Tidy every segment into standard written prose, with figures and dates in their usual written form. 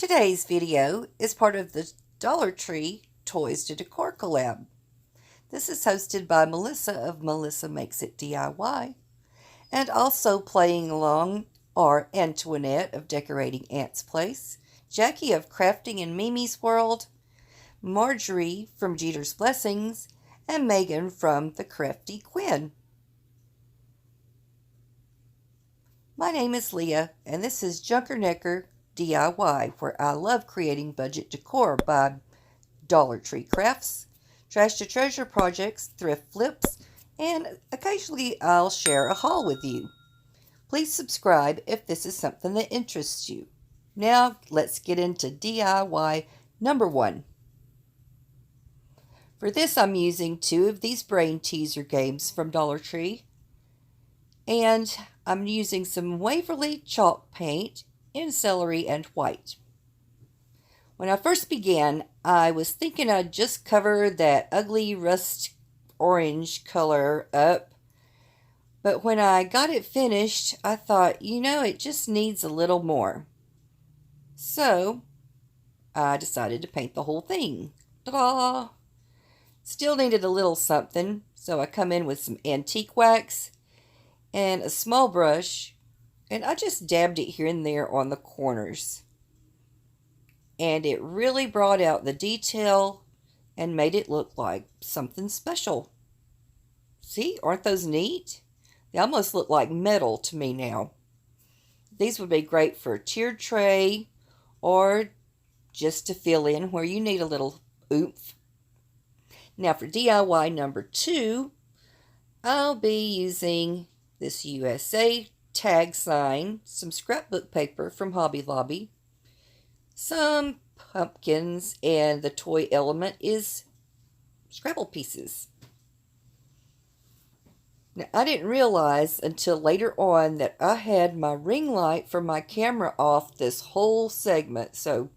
Today's video is part of the Dollar Tree Toys to Decor collab. This is hosted by Melissa of Melissa Makes It DIY, and also playing along are Antoinette of Decorating Aunt's Place, Jackie of Crafting in Mimi's World, Marjorie from Jeter's Blessings, and Megan from The Crafty Quinn. My name is Leah, and this is JunkerNecker DIY, where I love creating budget decor by Dollar Tree crafts, trash to treasure projects, thrift flips, and occasionally I'll share a haul with you. Please subscribe if this is something that interests you. Now let's get into DIY number 1. For this I'm using 2 of these brain teaser games from Dollar Tree, and I'm using some Waverly chalk paint in celery and white. When I first began, I was thinking I'd just cover that ugly rust orange color up, but when I got it finished, I thought, it just needs a little more. So I decided to paint the whole thing. Ta-da! Still needed a little something, so I come in with some antique wax and a small brush, and I just dabbed it here and there on the corners. And it really brought out the detail and made it look like something special. See, aren't those neat? They almost look like metal to me now. These would be great for a tiered tray or just to fill in where you need a little oomph. Now for DIY number 2, I'll be using this USA tag sign, some scrapbook paper from Hobby Lobby, some pumpkins, and the toy element is Scrabble pieces. Now, I didn't realize until later on that I had my ring light for my camera off this whole segment, so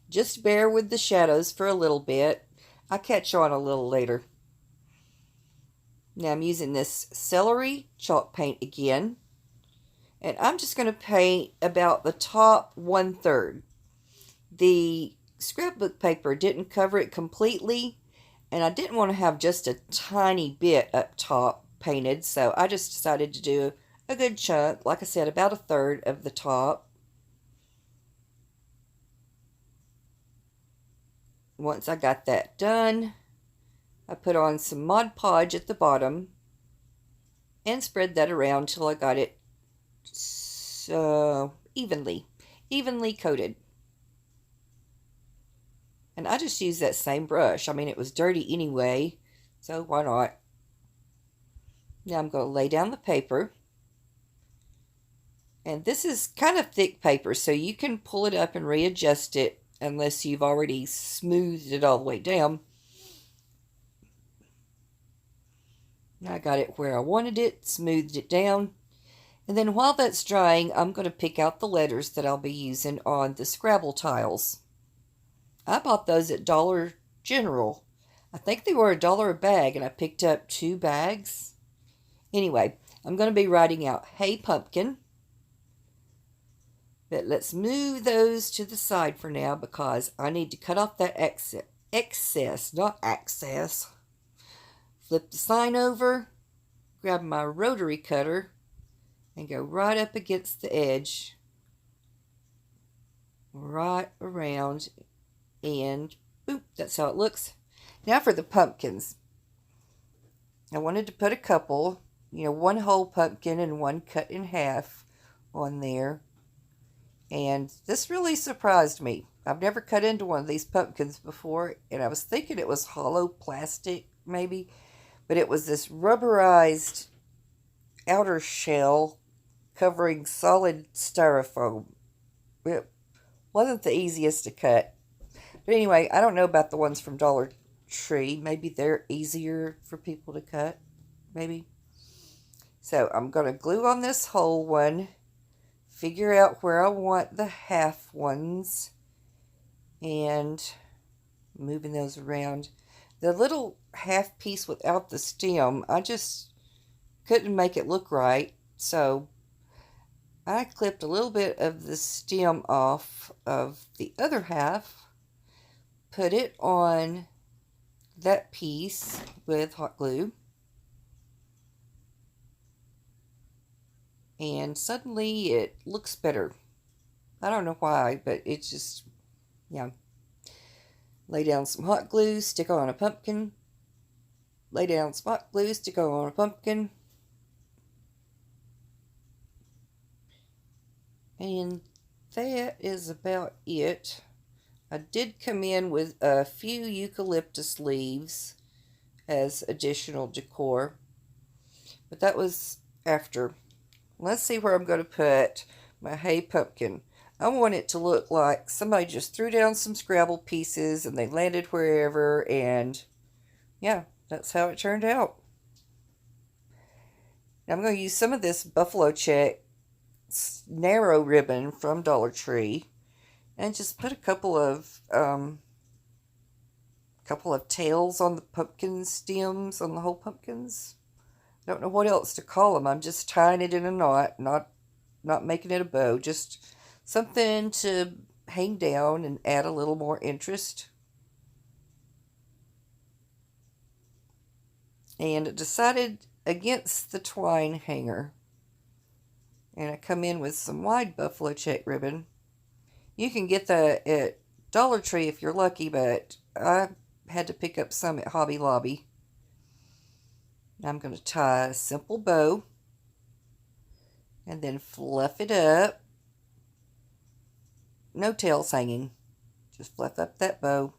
just bear with the shadows for a little bit. I'll catch on a little later. Now I'm using this celery chalk paint again, and I'm just going to paint about the top 1/3. The scrapbook paper didn't cover it completely, and I didn't want to have just a tiny bit up top painted, so I just decided to do a good chunk, like I said, about 1/3 of the top. Once I got that done, I put on some Mod Podge at the bottom and spread that around till I got it so evenly coated. And I just used that same brush. I mean, it was dirty anyway, so why not? Now I'm going to lay down the paper. And this is kind of thick paper, so you can pull it up and readjust it unless you've already smoothed it all the way down. Now I got it where I wanted it, smoothed it down. And then while that's drying, I'm going to pick out the letters that I'll be using on the Scrabble tiles. I bought those at Dollar General. I think they were $1 a bag, and I picked up 2 bags. Anyway, I'm going to be writing out Hey Pumpkin. But let's move those to the side for now because I need to cut off that excess, not access. Flip the sign over, grab my rotary cutter, and go right up against the edge, right around, and boop, that's how it looks. Now for the pumpkins. I wanted to put a couple, 1 whole pumpkin and 1 cut in half on there. And this really surprised me. I've never cut into one of these pumpkins before, and I was thinking it was hollow plastic, maybe. But it was this rubberized outer shell covering solid styrofoam. It wasn't the easiest to cut. But anyway, I don't know about the ones from Dollar Tree. Maybe they're easier for people to cut. Maybe. So I'm going to glue on this whole one. Figure out where I want the half ones. And moving those around. The little half piece without the stem, I just couldn't make it look right. So I clipped a little bit of the stem off of the other half, put it on that piece with hot glue, and suddenly it looks better. I don't know why, but it's just, yeah. Lay down some hot glue, stick on a pumpkin. Lay down some hot glue, stick on a pumpkin. And that is about it. I did come in with a few eucalyptus leaves as additional decor, but that was after. Let's see where I'm going to put my hay pumpkin. I want it to look like somebody just threw down some Scrabble pieces and they landed wherever, and yeah, that's how it turned out. Now I'm going to use some of this buffalo check narrow ribbon from Dollar Tree and just put a couple of tails on the pumpkin stems, on the whole pumpkins. Don't know what else to call them. I'm just tying it in a knot, not making it a bow, just something to hang down and add a little more interest. And decided against the twine hanger. And I come in with some wide buffalo check ribbon. You can get that at Dollar Tree if you're lucky, but I had to pick up some at Hobby Lobby. I'm going to tie a simple bow and then fluff it up. No tails hanging. Just fluff up that bow.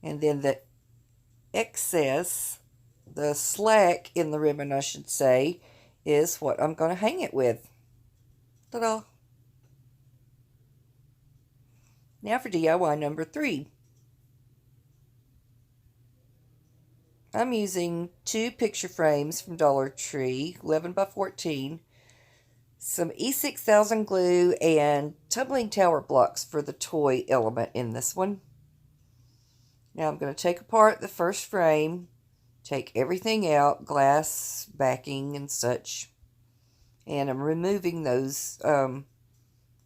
And then the excess, the slack in the ribbon, I should say, is what I'm going to hang it with. Ta-da! Now for DIY number 3. I'm using 2 picture frames from Dollar Tree, 11 by 14, some E6000 glue, and tumbling tower blocks for the toy element in this one. Now I'm going to take apart the first frame, take everything out, glass, backing, and such, and I'm removing those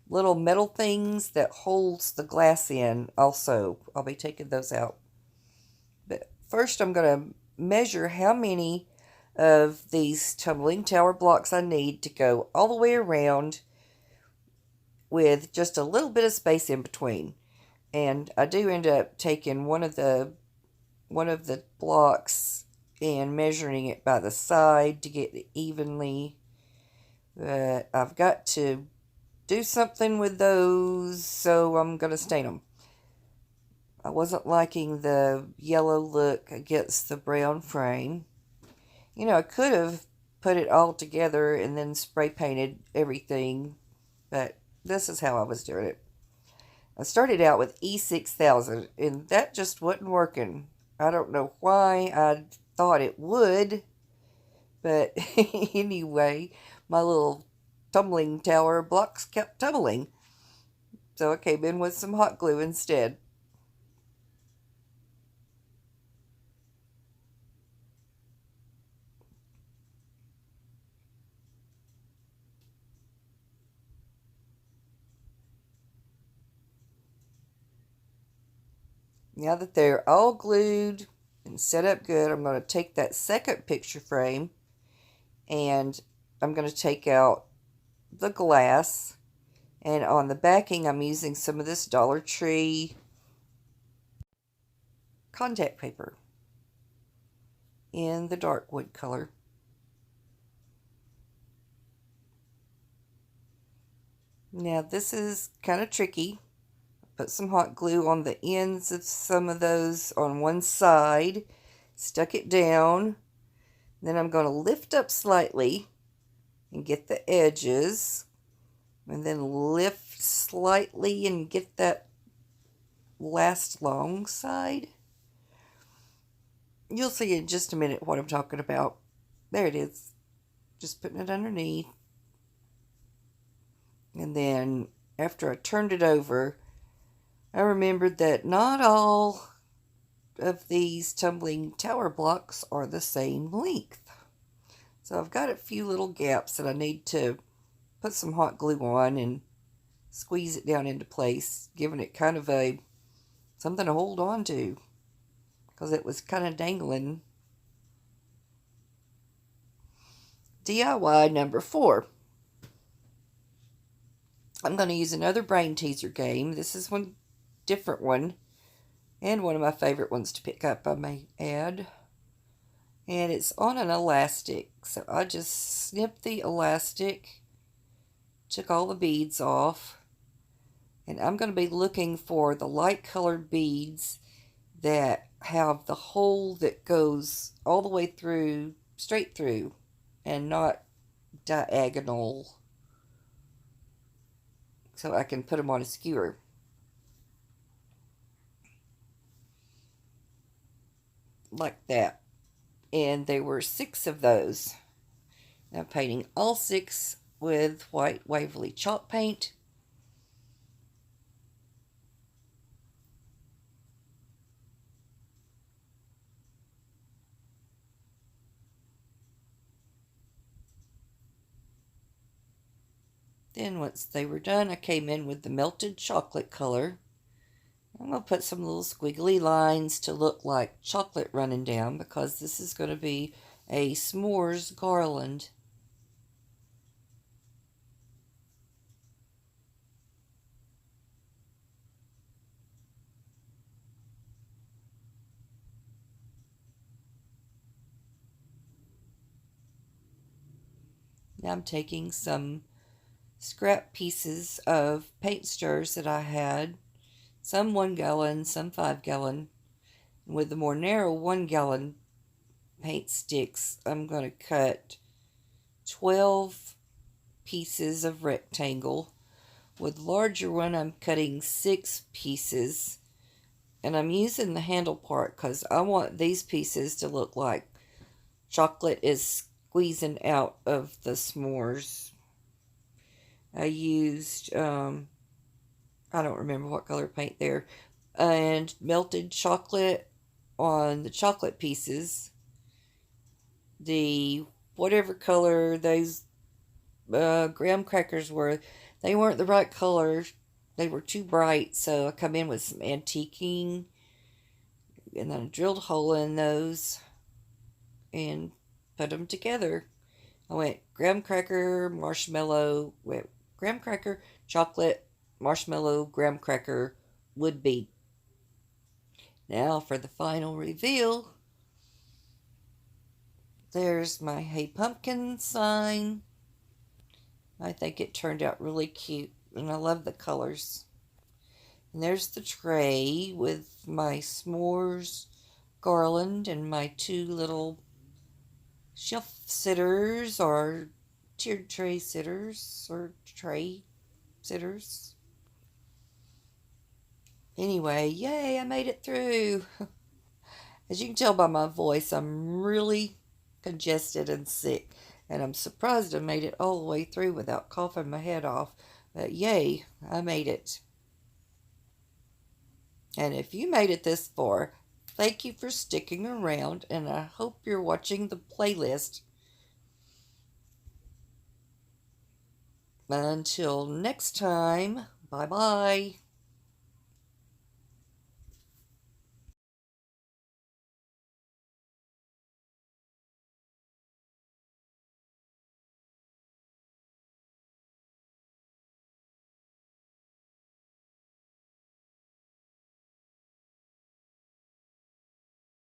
little metal things that holds the glass in also. I'll be taking those out. But first I'm going to measure how many of these tumbling tower blocks I need to go all the way around with just a little bit of space in between. And I do end up taking one of the blocks and measuring it by the side to get it evenly. But I've got to do something with those, so I'm going to stain them. I wasn't liking the yellow look against the brown frame. You know, I could have put it all together and then spray painted everything, but this is how I was doing it. I started out with E6000, and that just wasn't working. I don't know why I thought it would, but anyway, my little tumbling tower blocks kept tumbling. So I came in with some hot glue instead. Now that they're all glued and set up good, I'm going to take that second picture frame and I'm going to take out the glass, and on the backing I'm using some of this Dollar Tree contact paper in the dark wood color. Now this is kind of tricky. Put some hot glue on the ends of some of those on one side, stuck it down. Then I'm going to lift up slightly and get the edges, and then lift slightly and get that last long side. You'll see in just a minute what I'm talking about. There it is. Just putting it underneath. And then after I turned it over, I remembered that not all of these tumbling tower blocks are the same length. So I've got a few little gaps that I need to put some hot glue on and squeeze it down into place, giving it kind of a something to hold on to because it was kind of dangling. DIY number 4. I'm going to use another brain teaser game. This is one different one and one of my favorite ones to pick up, I may add. And it's on an elastic. So I just snipped the elastic, took all the beads off, and I'm going to be looking for the light colored beads that have the hole that goes all the way through, straight through, and not diagonal, so I can put them on a skewer. Like that. And there were 6 of those. I'm painting all 6 with white Waverly chalk paint. Then once they were done, I came in with the melted chocolate color. I'm going to put some little squiggly lines to look like chocolate running down because this is going to be a s'mores garland. Now I'm taking some scrap pieces of paint stirrers that I had, some 1 gallon, some 5 gallon. And with the more narrow 1 gallon paint sticks, I'm going to cut 12 pieces of rectangle. With larger one, I'm cutting 6 pieces. And I'm using the handle part because I want these pieces to look like chocolate is squeezing out of the s'mores. I used, I don't remember what color paint there, and melted chocolate on the chocolate pieces. The whatever color those graham crackers were, they weren't the right color. They were too bright, so I come in with some antiquing, and then I drilled a hole in those and put them together. I went graham cracker, marshmallow, graham cracker, chocolate, marshmallow, graham cracker, wood bead. Now for the final reveal. There's my Hey Pumpkin sign. I think it turned out really cute, and I love the colors. And there's the tray with my s'mores garland and my 2 little shelf sitters or tiered tray sitters or tray sitters. Anyway, yay, I made it through. As you can tell by my voice, I'm really congested and sick, and I'm surprised I made it all the way through without coughing my head off. But yay, I made it. And if you made it this far, thank you for sticking around, and I hope you're watching the playlist. Until next time, bye-bye.